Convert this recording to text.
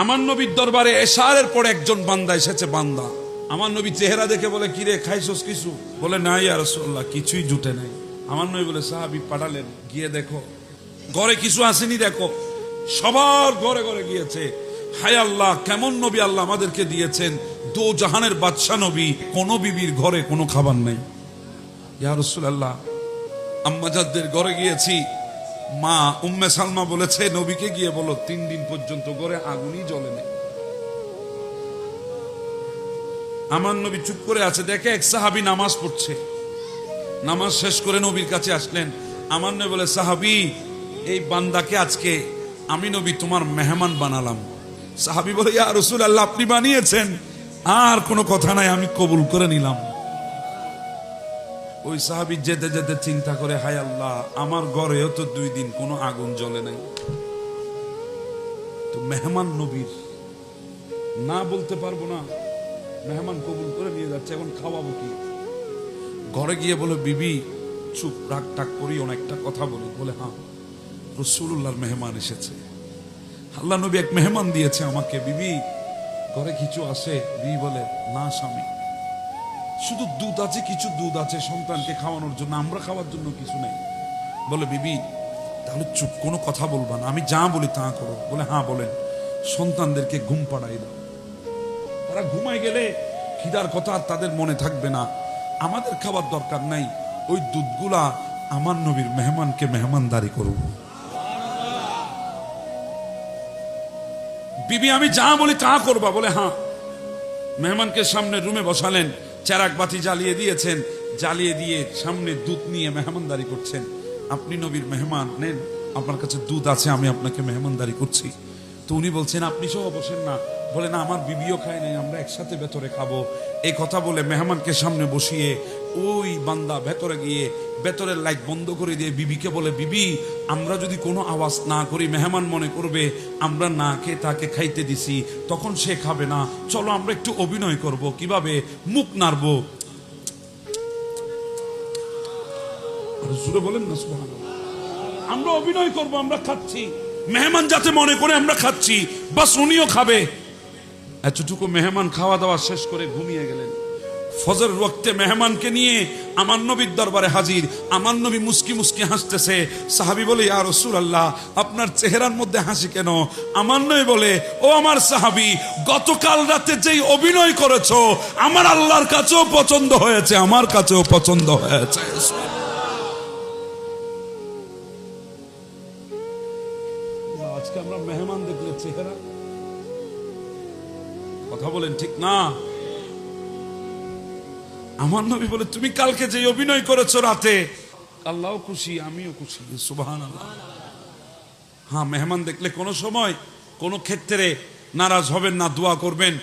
আমার নবীর দরবারে এশারের পর একজন বান্দা এসেছে। বান্দা আমার নবী চেহারা দেখে বলে, কিরে খাইছস কিছু? বলে, না ইয়া রাসূলুল্লাহ, কিছুই জুটে নাই। আমার নবী বলে, সাহাবী পাঠালেন, গিয়ে দেখো ঘরে কিছু আসেনি, দেখো। সবার ঘরে ঘরে গিয়েছে। হায় আল্লাহ, কেমন নবী আল্লাহ আমাদেরকে দিয়েছেন, দো জাহানের বাদশা নবী। কোন বিবির ঘরে কোনো খাবার নাই। ইয়া রাসূলুল্লাহ, আম্মাজানদের ঘরে গিয়েছি, মা উম্মে সালমা বলেছে নবীকে গিয়ে বলো 3 দিন পর্যন্ত ঘরে আগুনই জ্বলে নেই। আমার নবী চুপ করে আছে, দেখে এক সাহাবী নামাজ পড়ছে। নামাজ শেষ করে নবীর কাছে আসলেন। আমার নবী বলে, সাহাবী, এই বান্দাকে আজকে আমি নবী তোমার মেহমান বানালাম। সাহাবী বলে, ইয়া রাসূলুল্লাহ, আপনি বানিয়েছেন, আর কোনো কথা নাই, আমি কবুল করে নিলাম। ওই সাহাবী যেতে যেতে চিন্তা করে, হায় আল্লাহ, আমার ঘরেও তো 2 দিন কোনো আগুন জ্বলে নাই। তো মেহমান নবীর, না বলতে পারবো না, মেহমান কবুল করে নিয়ে যাচ্ছে, এখন খাওয়াবো কি? ঘরে গিয়ে বলে, বিবি চুপ, রাগ টাক করি, অনেকটা কথা বলি। বলে, হ্যাঁ, রাসূলুল্লাহর মেহমান এসেছে, আল্লাহ নবী এক মেহমান দিয়েছে আমাকে। বিবি ঘরে কিছু আসে? বিবি বলে, না স্বামী, শুধু দুধ আছে, কিছু দুধ আছে সন্তানকে খাওয়ানোর জন্য, আমরা খাওয়ার জন্য কিছু নেই। বলে, বিবি তাহলে চুপ, কোনো কথা বলবা না, আমি যা বলি তা করো। বলে, হ্যাঁ বলেন। সন্তানদেরকে ঘুম পাড়াই দাও, তারা ঘুমায় গেলে খিদার কথা আর তাদের মনে থাকবে না। আমাদের খাবার দরকার নাই, ওই দুধগুলা আমার নবীর মেহমানকে মেহমানদারি করব। বিবি আমি যা বলি তা করবা? বলে, হ্যাঁ। মেহমানকে সামনে রুমে বসালেন, চেরাগ বাতি জ্বালিয়ে দিয়েছেন, জ্বালিয়ে দিয়ে সামনে দুধ নিয়ে মেহমানদারি করছেন। আপনি নবীর মেহমান, নেন, আপনার কাছে দুধ আছে, আমি আপনাকে মেহমানদারি করছি। তো উনি বলছেন, আপনি সহ বসেন না। বলে, না, আমার বিবিও খায় নাই, আমরা একসাথে ভেতরে খাবো। এই কথা বলে মেহমানকে সামনে বসিয়ে ওই বান্দা ভেতরে গিয়ে ভেতরের লাইট বন্ধ করে দিয়ে বিবিকে বলে, বিবি আমরা যদি কোনো আওয়াজ না করি মেহমান মনে করবে আমরা না খেয়ে তাকে খাইতে দিছি, তখন সে খাবে না। চলো আমরা একটু অভিনয় করব। কিভাবে? মুখ নাড়বো। জোরে বলেন না সুবহানাল্লাহ। আমরা অভিনয় করব, আমরা খাচ্ছি, মেহমান যাতে মনে করে আমরা খাচ্ছি, বাস উনিও খাবে। এতটুকু মেহমান খাওয়া দাওয়া শেষ করে ঘুমিয়ে গেলেন। ফজর ওয়াক্তে মেহমানকে নিয়ে আমার নবীর দরবারে হাজির। আমার নবী মুস্কি মুস্কি হাসতেছে। সাহাবী বলে, ইয়া রাসূলুল্লাহ, আপনার চেহারার মধ্যে হাসি কেন? আমার নবী বলে, ও আমার সাহাবী, গতকাল রাতে যেই অভিনয় করেছো আমার আল্লাহর কাছেও পছন্দ হয়েছে, আমার কাছেও পছন্দ হয়েছে। আজকে আমরা মেহমান দেখলে চেহারা, কথা বলেন ঠিক না? আমার নবী বলে, তুমি কালকে যে অভিনয় করেছো রাতে, আল্লাহও খুশি, আমিও খুশি। সুবহানাল্লাহ। হ্যাঁ, মেহমান দেখলে কোনো সময় কোনো ক্ষেত্রে নারাজ হবেন না, দোয়া করবেন।